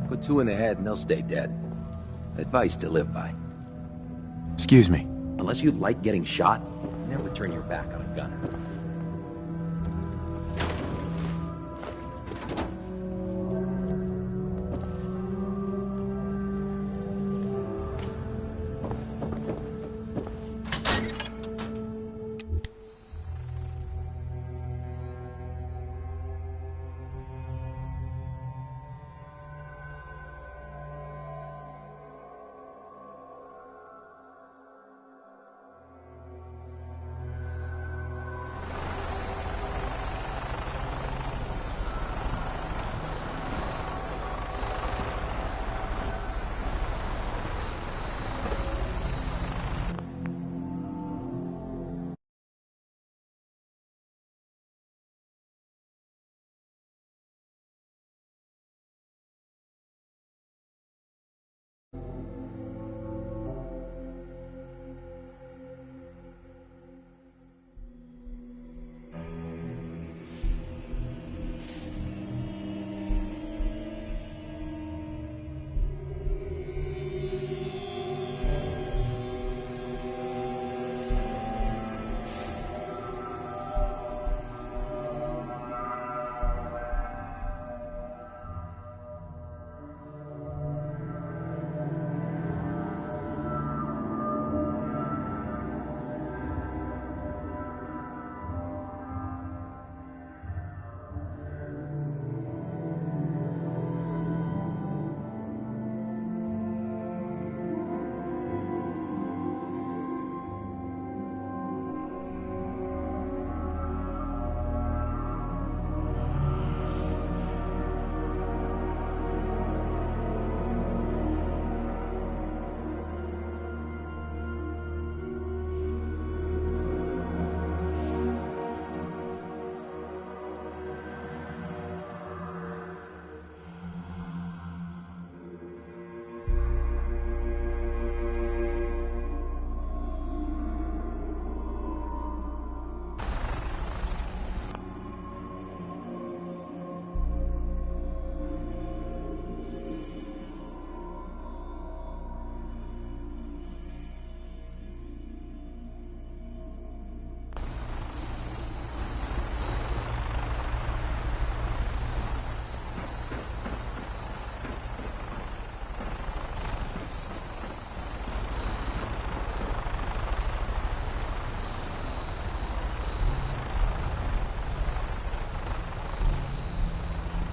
Put two in the head and they'll stay dead. Advice to live by. Excuse me. Unless you like getting shot, never turn your back on a gunner.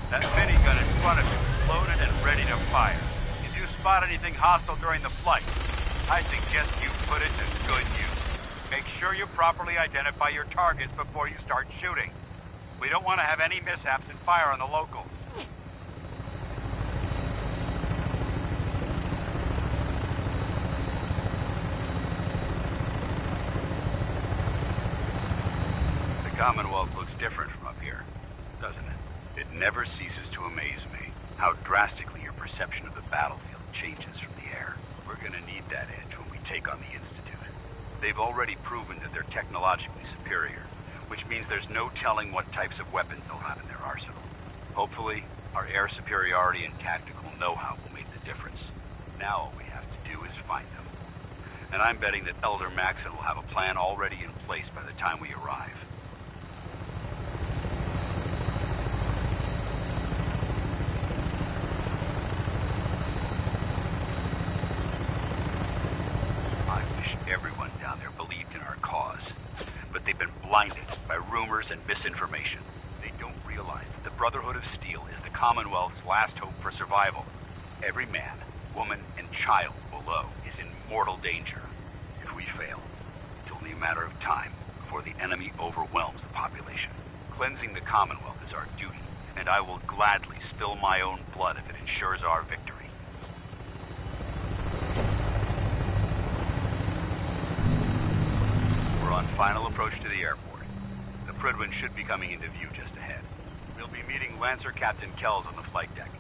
That minigun in front of you is loaded and ready to fire. If you spot anything hostile during the flight, I suggest you put it to good use. Make sure you properly identify your targets before you start shooting. We don't want to have any mishaps and fire on the locals. The Commonwealth looks different from up here, doesn't it? It never ceases to amaze me how drastically your perception of the battlefield changes from the air. We're gonna need that edge when we take on the Institute. They've already proven that they're technologically superior, which means there's no telling what types of weapons they'll have in their arsenal. Hopefully, our air superiority and tactical know-how will make the difference. Now all we have to do is find them. And I'm betting that Elder Maxon will have a plan already in place by the time we arrive. Everyone down there believed in our cause, but they've been blinded by rumors and misinformation. They don't realize that the Brotherhood of Steel is the Commonwealth's last hope for survival. Every man, woman, and child below is in mortal danger. If we fail, it's only a matter of time before the enemy overwhelms the population. Cleansing the Commonwealth is our duty, and I will gladly spill my own blood if it ensures our victory. We're on final approach to the airport. The Prydwen should be coming into view just ahead. We'll be meeting Lancer Captain Kells on the flight deck.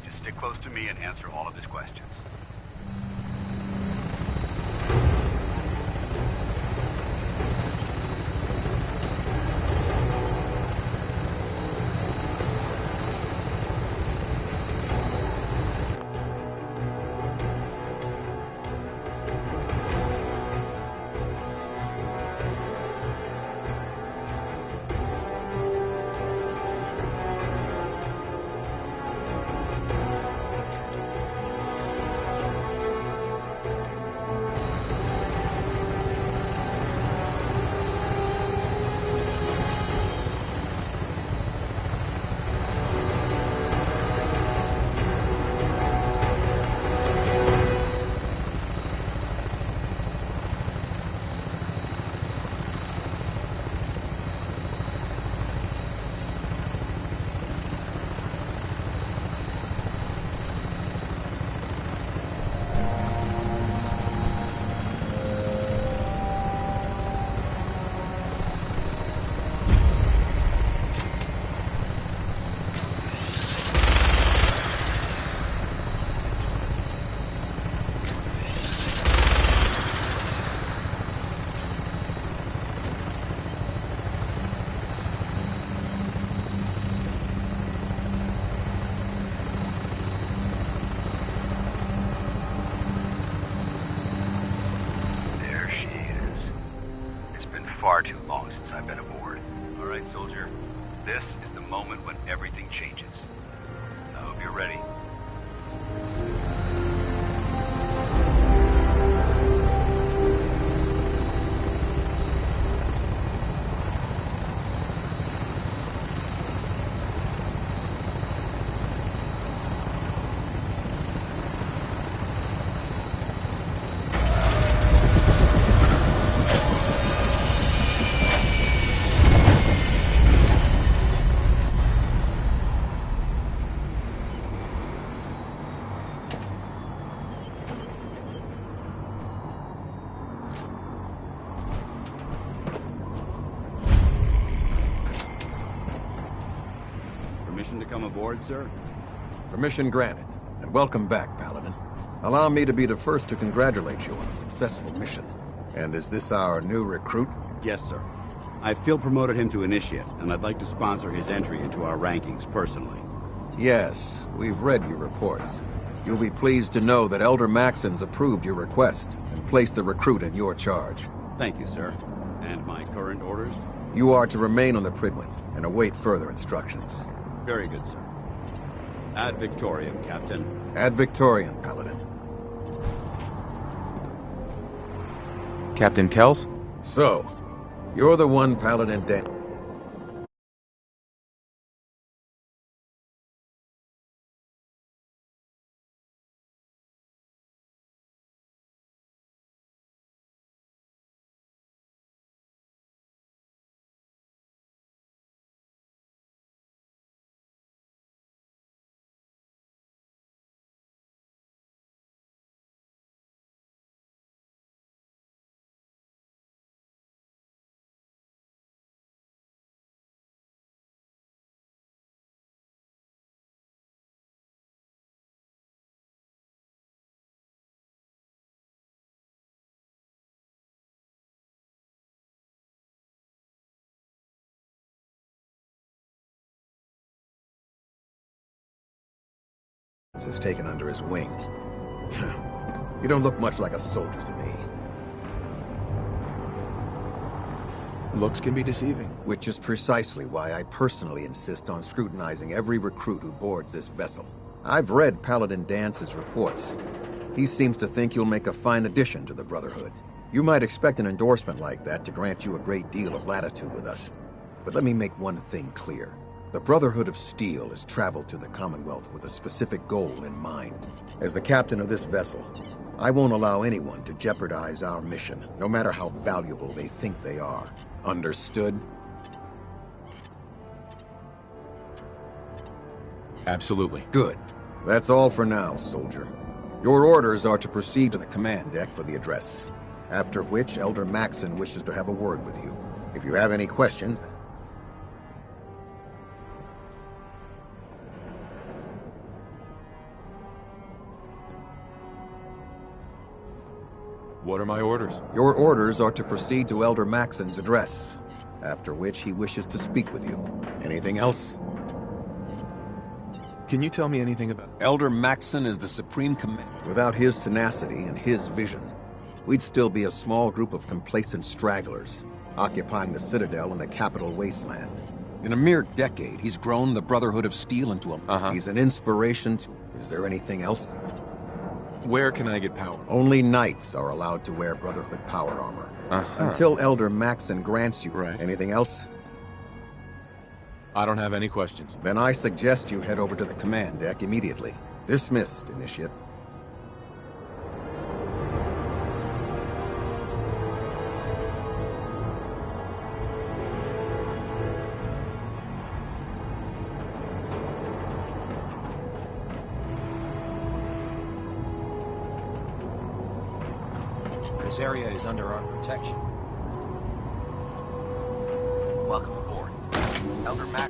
Just stick close to me and answer all of his questions. far too long since I've been aboard. All right, soldier. This is the moment when everything changes. I hope you're ready. Permission to come aboard, sir? Permission granted, and welcome back, Paladin. Allow me to be the first to congratulate you on a successful mission. And is this our new recruit? Yes, sir. I feel promoted him to initiate, and I'd like to sponsor his entry into our rankings personally. Yes, we've read your reports. You'll be pleased to know that Elder Maxon's approved your request and placed the recruit in your charge. Thank you, sir. And my current orders? You are to remain on the Pridwin and await further instructions. Very good, sir. Ad Victoriam, Captain. Ad Victoriam, Paladin. Captain Kells? So, you're the one Paladin Dan... is taken under his wing. You don't look much like a soldier to me. Looks can be deceiving. Which is precisely why I personally insist on scrutinizing every recruit who boards this vessel. I've read Paladin Dance's reports. He seems to think you'll make a fine addition to the Brotherhood. You might expect an endorsement like that to grant you a great deal of latitude with us. But let me make one thing clear. The Brotherhood of Steel has traveled to the Commonwealth with a specific goal in mind. As the captain of this vessel, I won't allow anyone to jeopardize our mission, no matter how valuable they think they are. Understood? Absolutely. Good. That's all for now, soldier. Your orders are to proceed to the command deck for the address, after which Elder Maxon wishes to have a word with you. If you have any questions... What are my orders? Your orders are to proceed to Elder Maxon's address, after which he wishes to speak with you. Anything else? Can you tell me anything about... Elder Maxon is the supreme commander. Without his tenacity and his vision, we'd still be a small group of complacent stragglers, occupying the Citadel and the capital wasteland. In a mere decade, he's grown the Brotherhood of Steel into a... He's an inspiration to... Is there anything else? Where can I get power? Only knights are allowed to wear Brotherhood power armor. Until Elder Maxon grants you... Right. Anything else? I don't have any questions. Then I suggest you head over to the command deck immediately. Dismissed, Initiate. This area is under our protection. Welcome aboard. Elder Mac...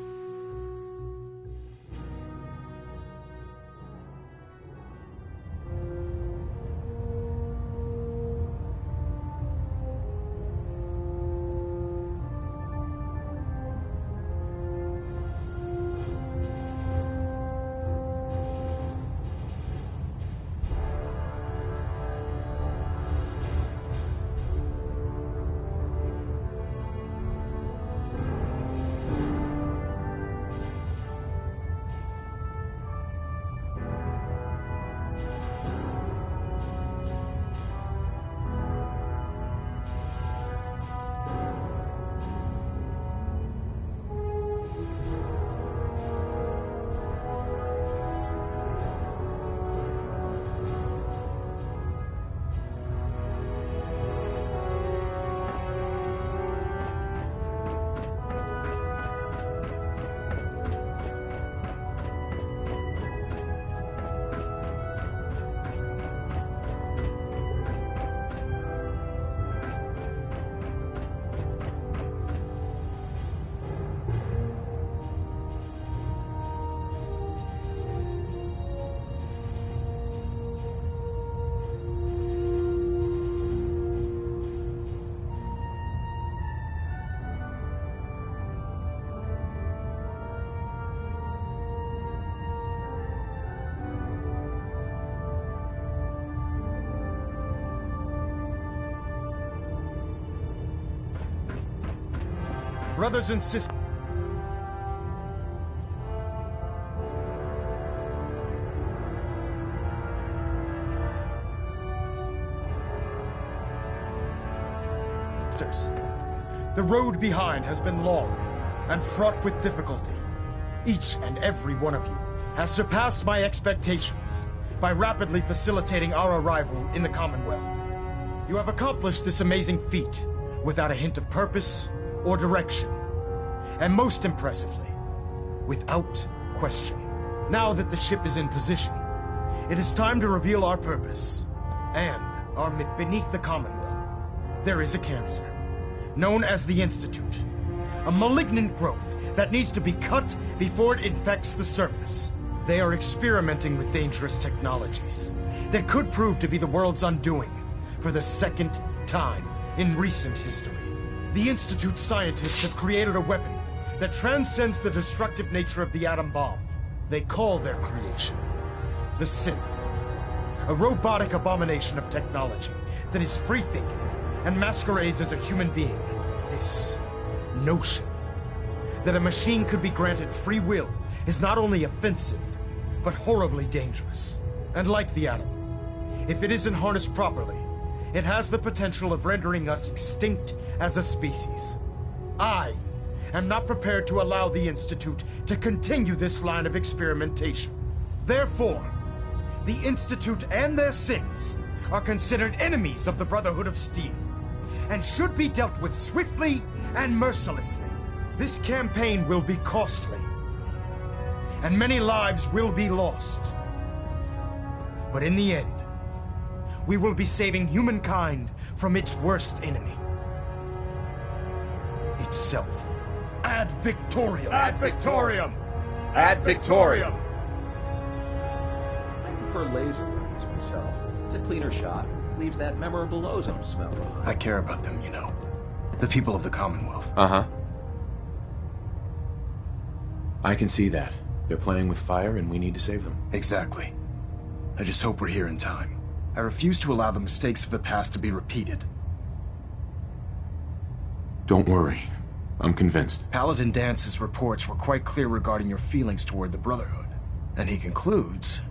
Brothers and sisters, the road behind has been long and fraught with difficulty. Each and every one of you has surpassed my expectations by rapidly facilitating our arrival in the Commonwealth. You have accomplished this amazing feat without a hint of purpose or direction, and most impressively, without question. Now that the ship is in position, it is time to reveal our purpose and our beneath the Commonwealth. There is a cancer, known as the Institute, a malignant growth that needs to be cut before it infects the surface. They are experimenting with dangerous technologies that could prove to be the world's undoing for the second time in recent history. The Institute's scientists have created a weapon that transcends the destructive nature of the atom bomb. They call their creation the Synth, a robotic abomination of technology that is free-thinking and masquerades as a human being. This notion that a machine could be granted free will is not only offensive, but horribly dangerous. And like the atom, if it isn't harnessed properly, it has the potential of rendering us extinct as a species. I am not prepared to allow the Institute to continue this line of experimentation. Therefore, the Institute and their synths are considered enemies of the Brotherhood of Steel, and should be dealt with swiftly and mercilessly. This campaign will be costly, and many lives will be lost. But in the end, we will be saving humankind from its worst enemy. Itself. Ad Victoriam! Ad Victoriam! Ad Victoriam! I prefer laser weapons myself. It's a cleaner shot. Leaves that memorable ozone smell behind. I care about them, you know. The people of the Commonwealth. Uh-huh. I can see that. They're playing with fire and we need to save them. Exactly. I just hope we're here in time. I refuse to allow the mistakes of the past to be repeated. Don't worry. I'm convinced. Paladin Dance's reports were quite clear regarding your feelings toward the Brotherhood. And he concludes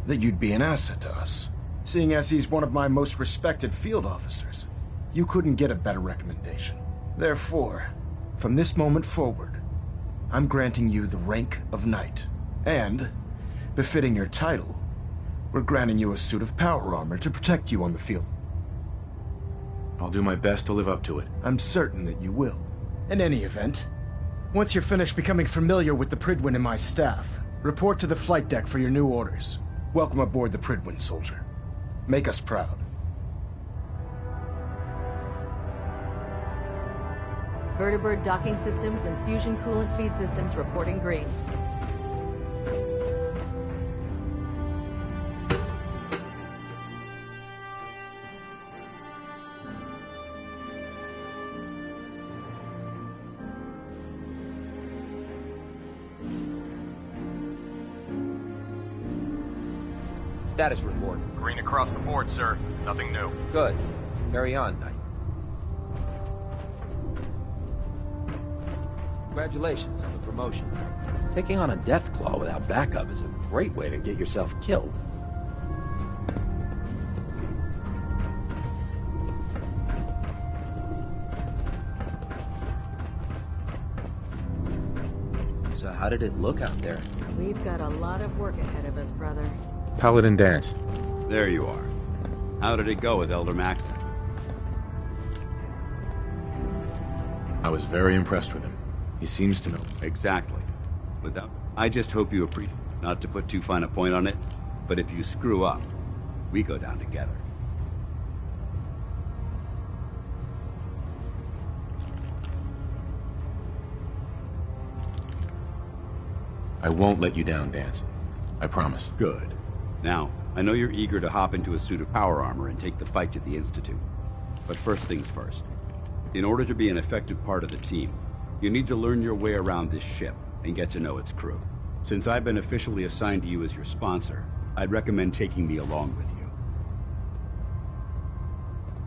that you'd be an asset to us. Seeing as he's one of my most respected field officers, you couldn't get a better recommendation. Therefore, from this moment forward, I'm granting you the rank of Knight. And, befitting your title, we're granting you a suit of power armor to protect you on the field. I'll do my best to live up to it. I'm certain that you will. In any event, once you're finished becoming familiar with the Pridwin and my staff, report to the flight deck for your new orders. Welcome aboard the Pridwin, soldier. Make us proud. Vertibird docking systems and fusion coolant feed systems reporting green. Status report. Green across the board, sir. Nothing new. Good. Carry on, Knight. Congratulations on the promotion. Taking on a Deathclaw without backup is a great way to get yourself killed. So how did it look out there? We've got a lot of work ahead of us, brother. Paladin Dance. There you are. How did it go with Elder Maxon? I was very impressed with him. He seems to know. Exactly. I just hope you appreciate, not to put too fine a point on it, but if you screw up, we go down together. I won't let you down, Dance. I promise. Good. Now, I know you're eager to hop into a suit of power armor and take the fight to the Institute. But first things first. In order to be an effective part of the team, you need to learn your way around this ship and get to know its crew. Since I've been officially assigned to you as your sponsor, I'd recommend taking me along with you.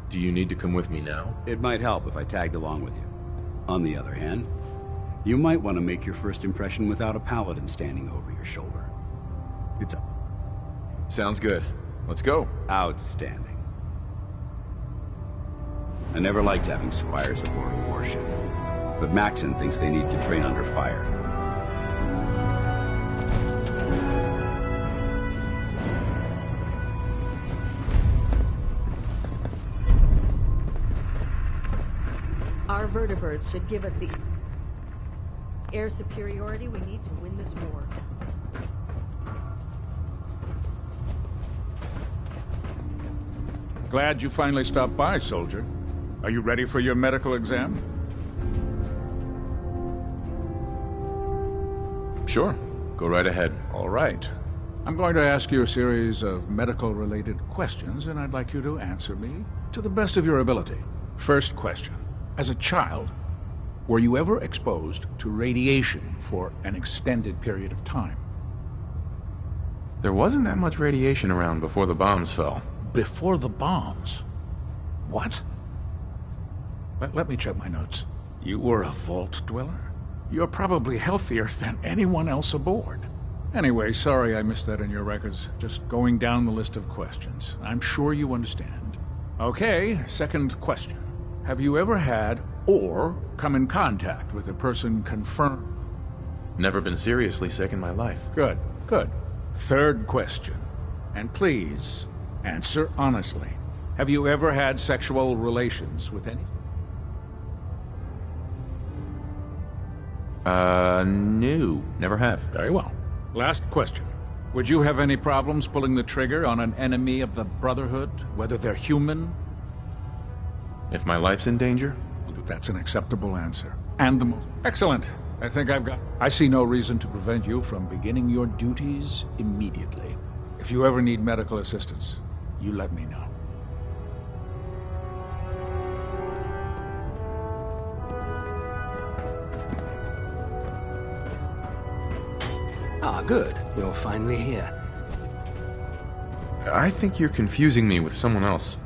Do you need to come with me now? It might help if I tagged along with you. On the other hand, you might want to make your first impression without a paladin standing over your shoulder. It's Sounds good. Let's go. outstanding. I never liked having squires aboard a warship, but Maxon thinks they need to train under fire. Our vertibirds should give us the air superiority we need to win this war. Glad you finally stopped by, soldier. Are you ready for your medical exam? Sure. Go right ahead. All right. I'm going to ask you a series of medical-related questions, and I'd like you to answer me to the best of your ability. First question. As a child, were you ever exposed to radiation for an extended period of time? There wasn't that much radiation around before the bombs fell. Before the bombs? What? Let me check my notes. You were a vault dweller? You're probably healthier than anyone else aboard. Anyway, sorry I missed that in your records. Just going down the list of questions. I'm sure you understand. Okay, second question. Have you ever had or come in contact with a person confirmed? Never been seriously sick in my life. Good, good. Third question. And please, answer honestly. Have you ever had sexual relations with any? No. Never have. Very well. Last question. Would you have any problems pulling the trigger on an enemy of the Brotherhood, whether they're human? If my life's in danger? That's an acceptable answer. And the most... Excellent. I think I see no reason to prevent you from beginning your duties immediately. If you ever need medical assistance, you let me know. Ah, good. You're finally here. I think you're confusing me with someone else.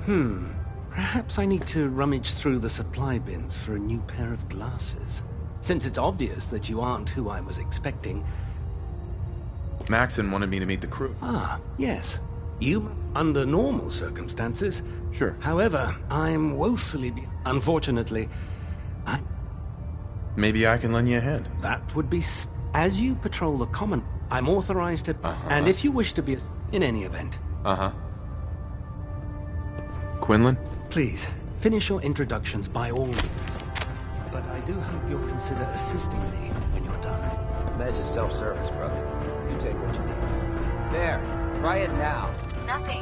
Perhaps I need to rummage through the supply bins for a new pair of glasses. Since it's obvious that you aren't who I was expecting. Maxon wanted me to meet the crew. Ah, yes. You, under normal circumstances. Sure. However, I'm woefully unfortunately, Maybe I can lend you a hand. that would be... As you patrol the common, I'm authorized to... And if you wish to be... In any event. Quinlan? Please, finish your introductions by all means. But I do hope you'll consider assisting me when you're done. This is self-service, brother. You take what you need. There. Try it now. Nothing.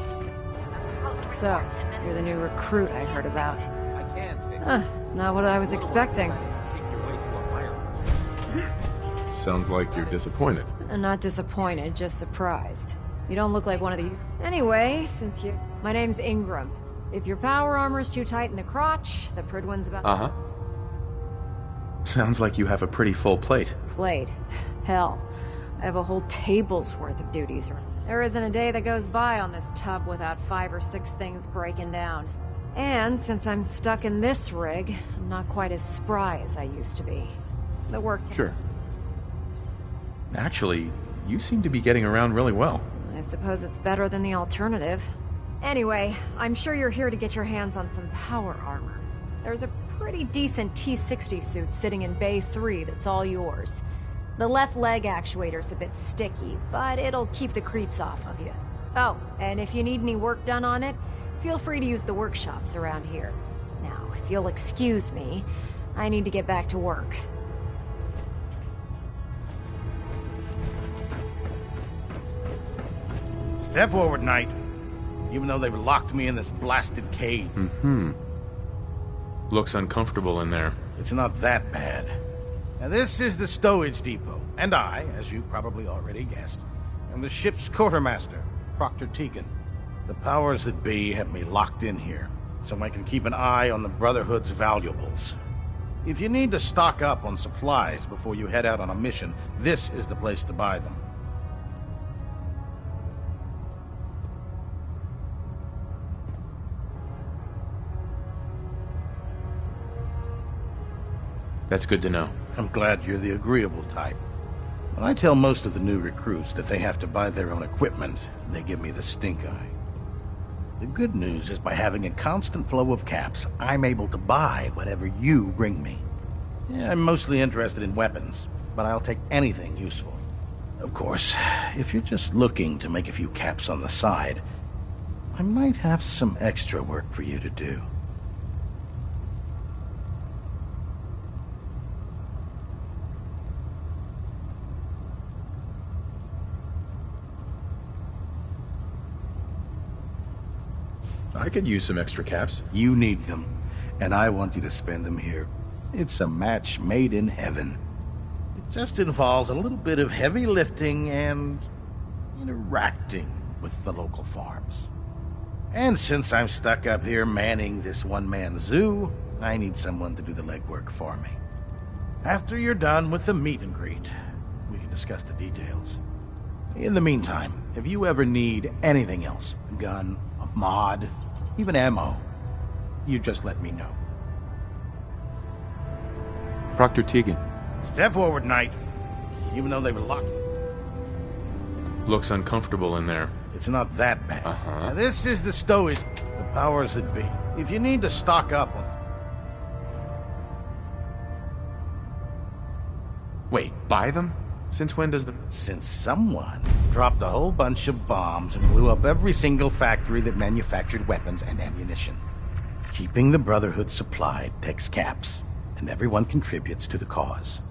I'm supposed to So, report 10 minutes you're the new ago. recruit I heard about. I can fix it. Not what I was expecting. Kick your way through a fire. Sounds like you're disappointed. Not disappointed, just surprised. You don't look like one of the... Anyway, since you... My name's Ingram. If your power armor's too tight in the crotch, the Pridwan's about... Sounds like you have a pretty full plate. Plate. Hell, I have a whole table's worth of duties. There isn't a day that goes by on this tub without 5 or 6 things breaking down. And since I'm stuck in this rig, I'm not quite as spry as I used to be. The work... Sure. Actually, you seem to be getting around really well. I suppose it's better than the alternative. Anyway, I'm sure you're here to get your hands on some power armor. There's a pretty decent T-60 suit sitting in Bay 3 that's all yours. The left leg actuator's a bit sticky, but it'll keep the creeps off of you. Oh, and if you need any work done on it, feel free to use the workshops around here. Now, if you'll excuse me, I need to get back to work. Step forward, Knight. Even though they've locked me in this blasted cave. Looks uncomfortable in there. It's not that bad. Now, this is the stowage depot, and I, as you probably already guessed, am the ship's quartermaster, Proctor Tegan. The powers that be have me locked in here, so I can keep an eye on the Brotherhood's valuables. If you need to stock up on supplies before you head out on a mission, this is the place to buy them. That's good to know. I'm glad you're the agreeable type. When I tell most of the new recruits that they have to buy their own equipment, they give me the stink eye. The good news is by having a constant flow of caps, I'm able to buy whatever you bring me. Yeah, I'm mostly interested in weapons, but I'll take anything useful. Of course, if you're just looking to make a few caps on the side, I might have some extra work for you to do. I could use some extra caps. You need them, and I want you to spend them here. It's a match made in heaven. It just involves a little bit of heavy lifting and interacting with the local farms. And since I'm stuck up here manning this one-man zoo, I need someone to do the legwork for me. After you're done with the meet and greet, we can discuss the details. In the meantime, if you ever need anything else, a gun, a mod, even ammo, you just let me know. Proctor Tegan. Step forward, Knight. Even though they were locked. Looks uncomfortable in there. It's not that bad. Uh-huh. Now, this is the stowage, the powers that be. If you need to stock up on... Wait, buy them? Since when does the... Since someone dropped a whole bunch of bombs and blew up every single factory that manufactured weapons and ammunition. Keeping the Brotherhood supplied takes caps, and everyone contributes to the cause.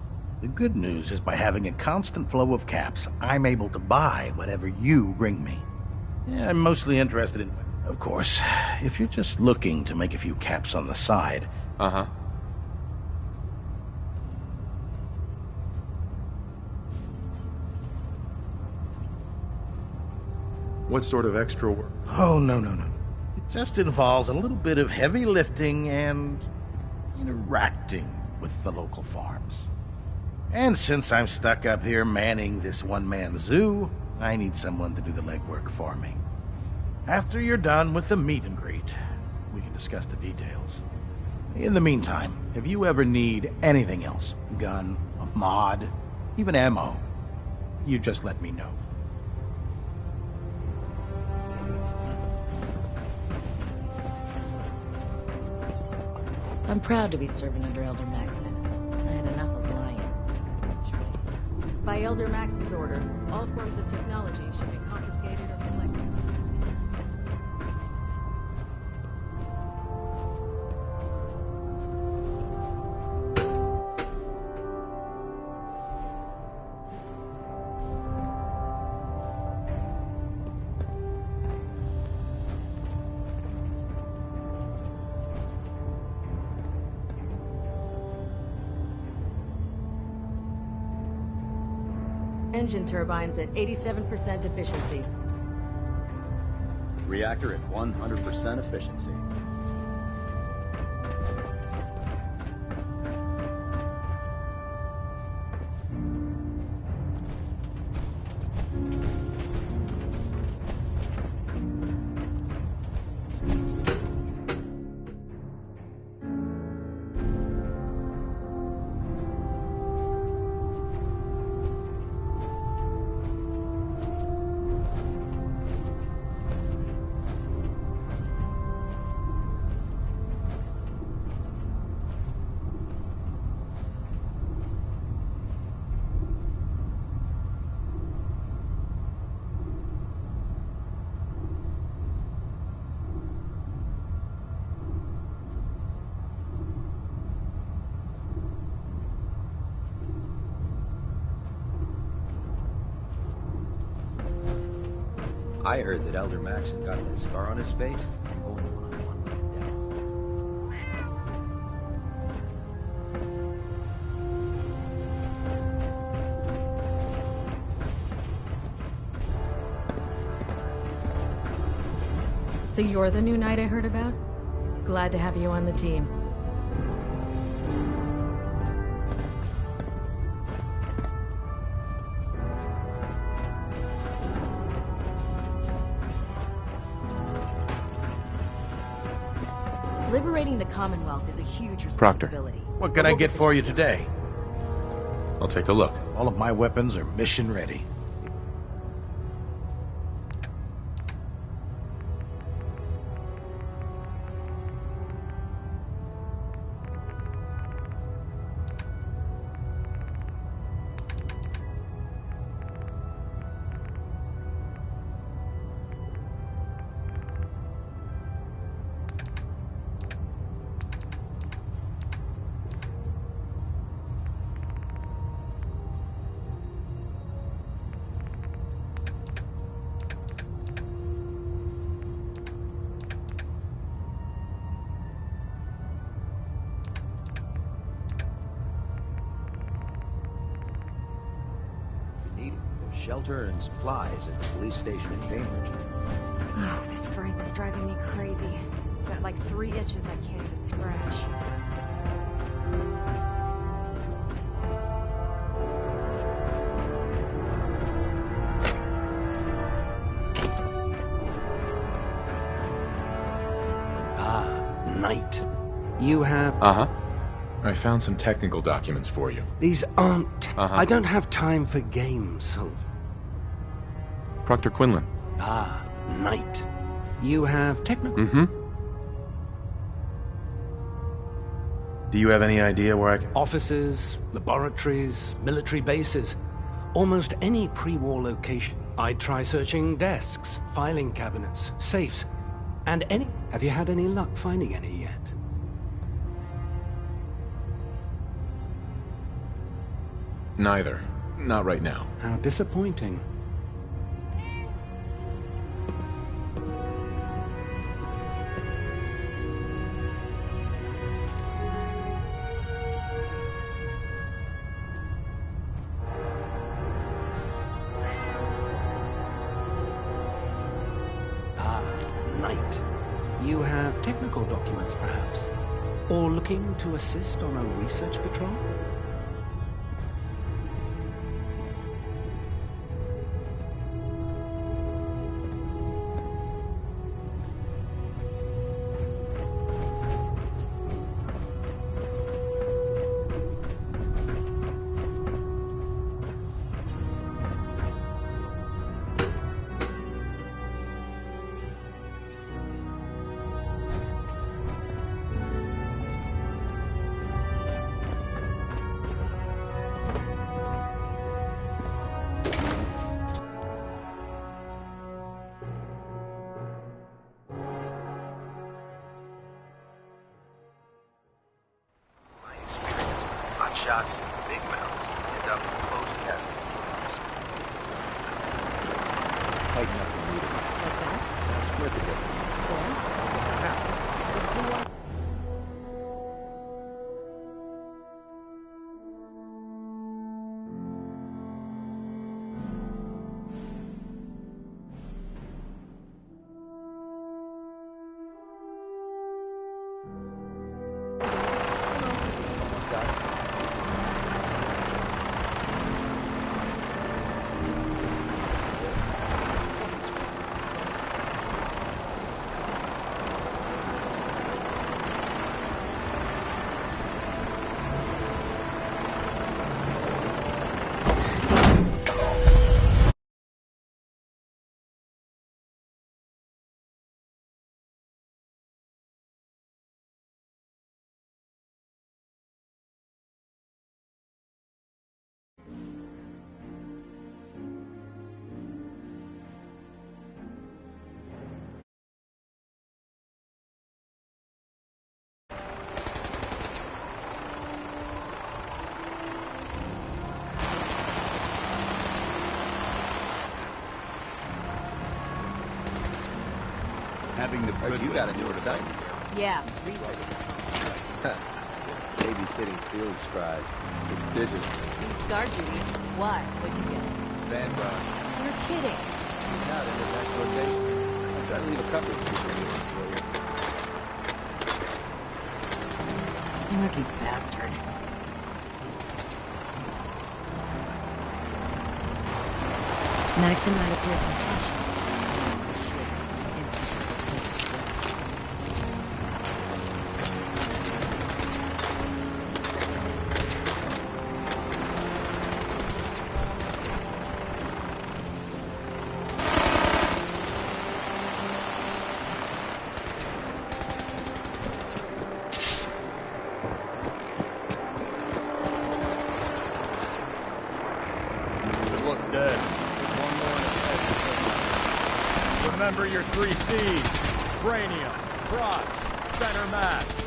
The good news is by having a constant flow of caps, I'm able to buy whatever you bring me. Yeah, I'm mostly interested in... Of course, if you're just looking to make a few caps on the side... Uh-huh. What sort of extra work? Oh, no. It just involves a little bit of heavy lifting and interacting with the local farms. And since I'm stuck up here manning this one-man zoo, I need someone to do the legwork for me. After you're done with the meet and greet, we can discuss the details. In the meantime, if you ever need anything else, a gun, a mod, even ammo, you just let me know. I'm proud to be serving under Elder Maxon. I had enough of lions and his foolish ways. By Elder Maxon's orders, all forms of technology should be confiscated or collected. Engine turbines at 87% efficiency. Reactor at 100% efficiency. I heard that Elder Maxon got that scar on his face. I'm going one-on-one with the devil. So you're the new knight I heard about? Glad to have you on the team. Liberating the Commonwealth is a huge Proctor. responsibility. What can I get for you today? I'll take a look. All of my weapons are mission ready. Shelter and supplies at the police station in Cambridge. Oh, this frame is driving me crazy. Got like 3 itches I can't even scratch. Knight. You have... Uh-huh. I found some technical documents for you. These aren't... Uh-huh. I don't have time for games, so... Proctor Quinlan. Knight. You have technical... Mm-hmm. Do you have any idea where I can... Offices, laboratories, military bases. Almost any pre-war location. I'd try searching desks, filing cabinets, safes, and any... Have you had any luck finding any yet? Neither. Not right now. How disappointing. Knight. You have technical documents, perhaps? Or looking to assist on a research patrol? Shots, big mouths, end up with closed casket floors. Tighten up the meter. Like that? Split the difference. Having the You got a new assignment. Yeah, research. Babysitting field scribe. Prestigious. It's guard duty. What? What'd you get? Vanguard. You're kidding. Not in the next rotation. I try to leave a couple of souvenirs for you. You lucky bastard. Maxon might appear compassionate. Shit. Institute of Places. Remember your 3 C's. Cranium, crotch, center mass.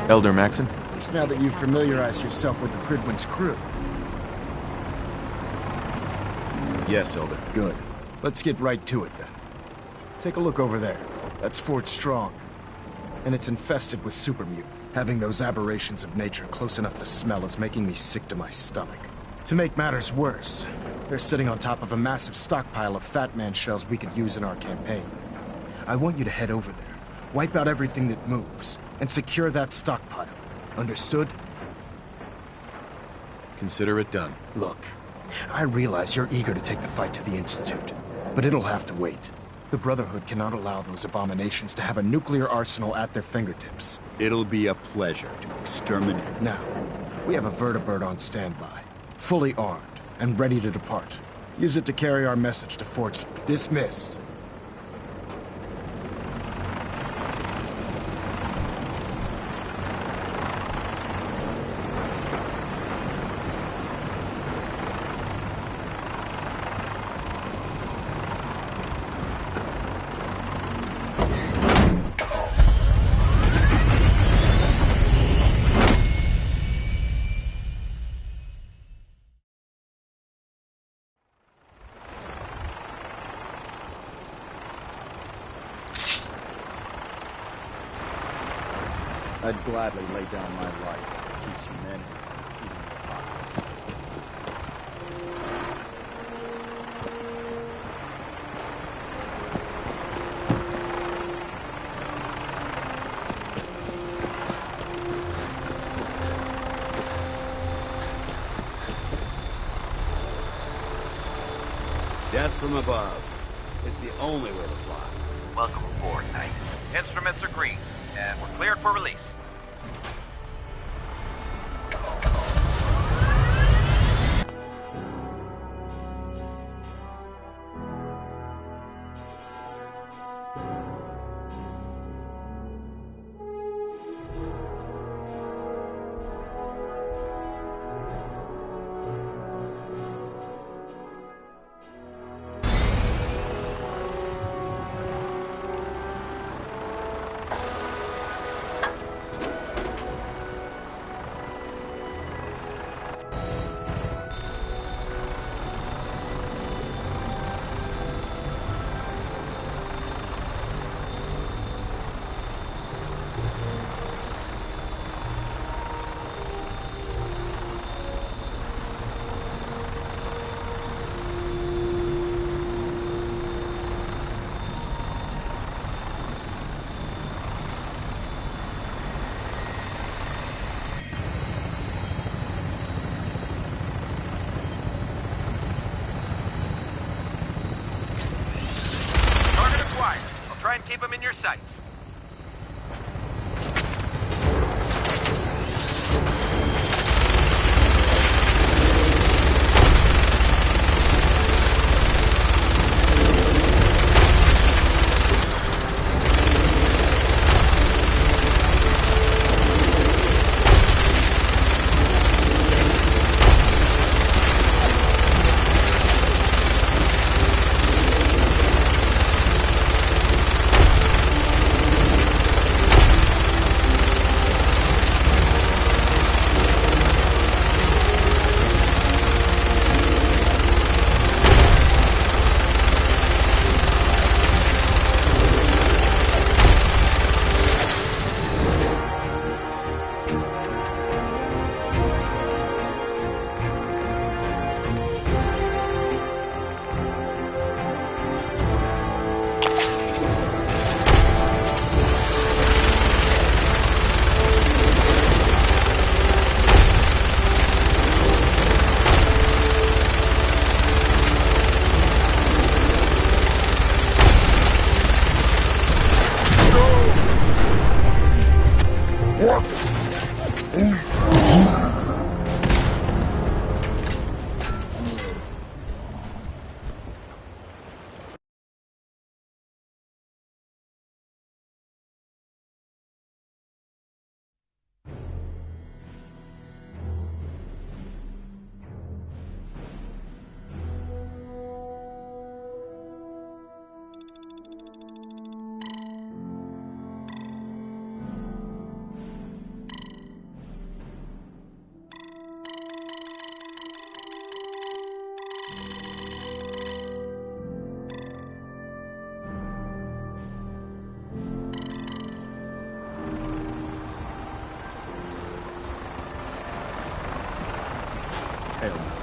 Elder Maxon? Now that you've familiarized yourself with the Prydwen's crew. Yes, Elder. Good. Let's get right to it then. Take a look over there. That's Fort Strong. And it's infested with super mutant. Having those aberrations of nature close enough to smell is making me sick to my stomach. To make matters worse, they're sitting on top of a massive stockpile of Fat Man shells we could use in our campaign. I want you to head over there, wipe out everything that moves, and secure that stockpile. Understood? Consider it done. Look, I realize you're eager to take the fight to the Institute, but it'll have to wait. The Brotherhood cannot allow those abominations to have a nuclear arsenal at their fingertips. It'll be a pleasure to exterminate. Now, we have a vertibird on standby, fully armed and ready to depart. Use it to carry our message to Fort. Dismissed. I'd gladly lay down my life to keep some men in the pockets. Death from above. It's the only way to fly. Welcome aboard, Knight. Instruments are green, and we're cleared for release. Try and keep them in your sights. ALOT.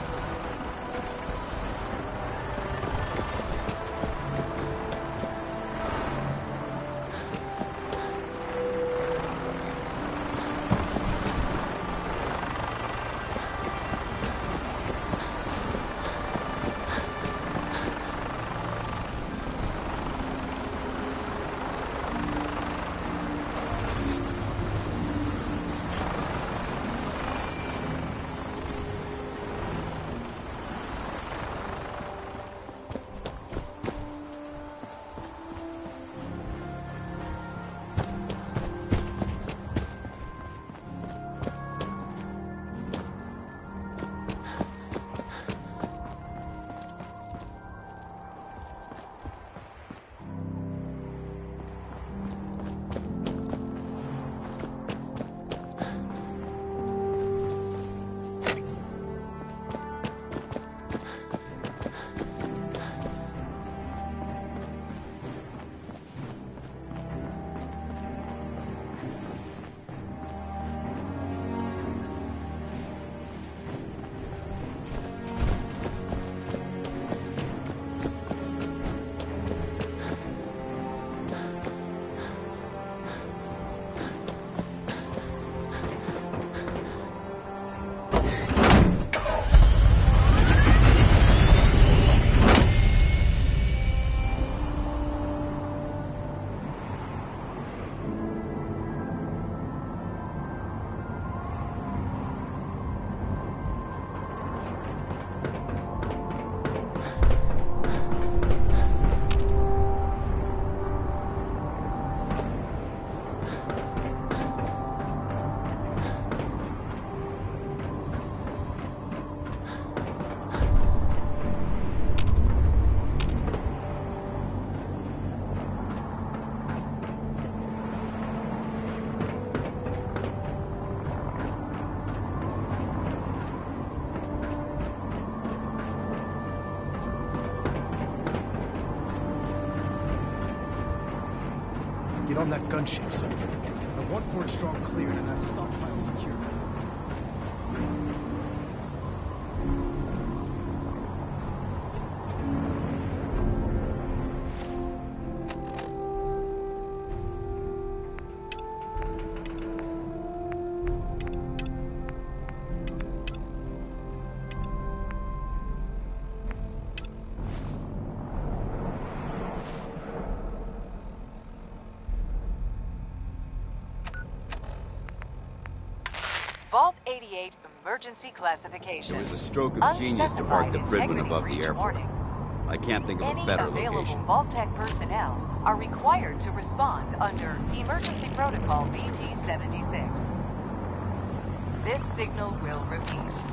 Get on that gunship, soldier. I want Fort Strong cleared and that stockpile secured. Vault 88 emergency classification. There was a stroke of genius to park the Fridman above the airport. Warning. I can't think of a better Any available location. Vault Tech personnel are required to respond under Emergency Protocol VT-76. This signal will repeat.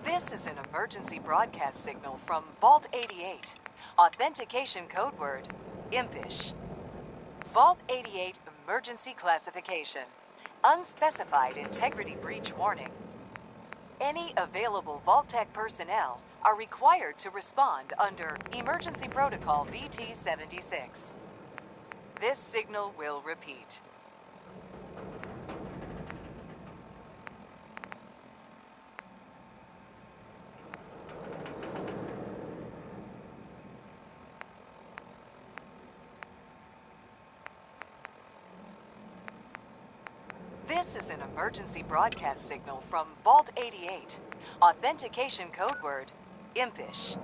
This is an emergency broadcast signal from Vault 88. Authentication code word, impish. Vault 88 emergency classification. Unspecified integrity breach warning. Any available Vault Tech personnel are required to respond under Emergency Protocol VT-76. This signal will repeat. This is an emergency broadcast signal from Vault 88. Authentication code word, impish.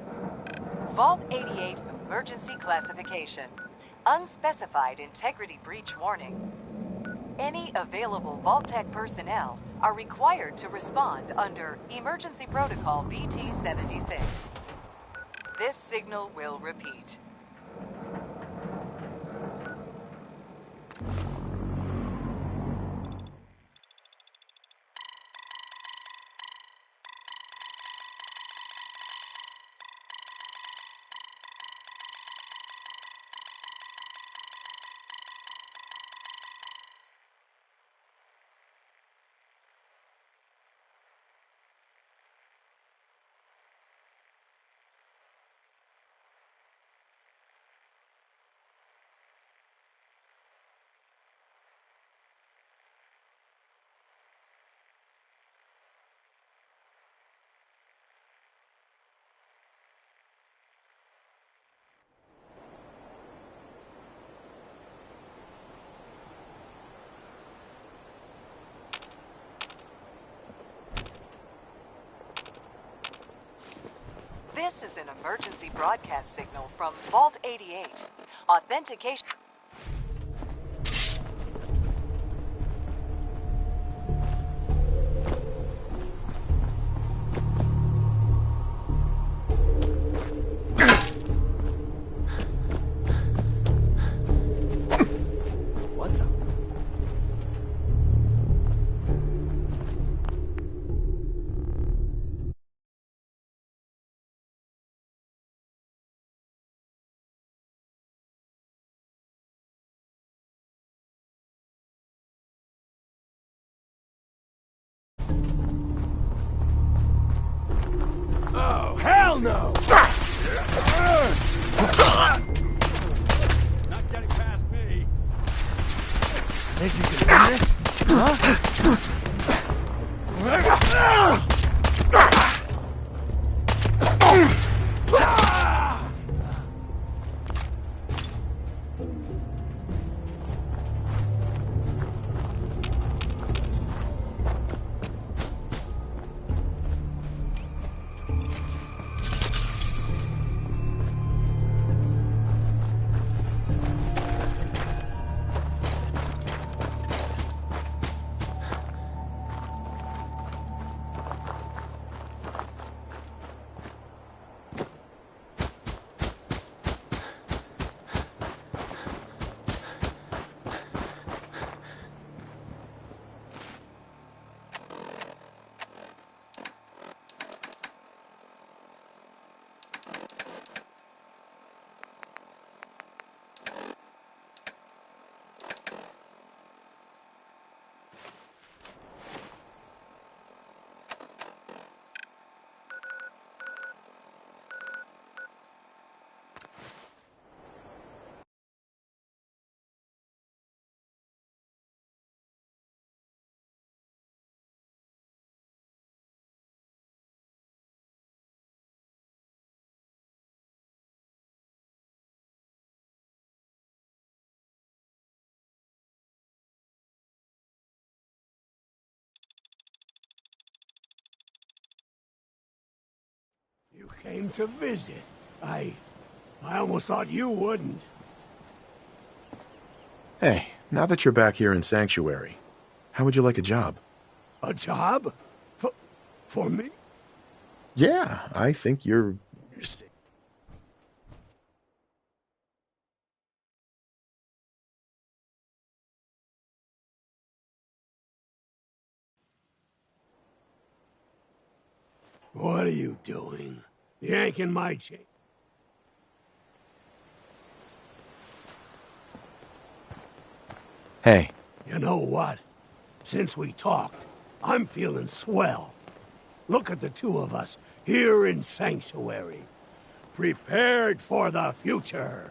Vault 88 emergency classification. Unspecified integrity breach warning. Any available Vault Tech personnel are required to respond under Emergency Protocol VT-76. This signal will repeat. This is an emergency broadcast signal from Vault 88. Authentication... Oh, hell no! Not getting past me. Think you can win this? Huh? You came to visit. I almost thought you wouldn't. Hey, now that you're back here in Sanctuary, how would you like a job? A job? For me? Yeah, I think you're... What are you doing? Yanking my chain. Hey. You know what? Since we talked, I'm feeling swell. Look at the two of us here in Sanctuary. Prepared for the future.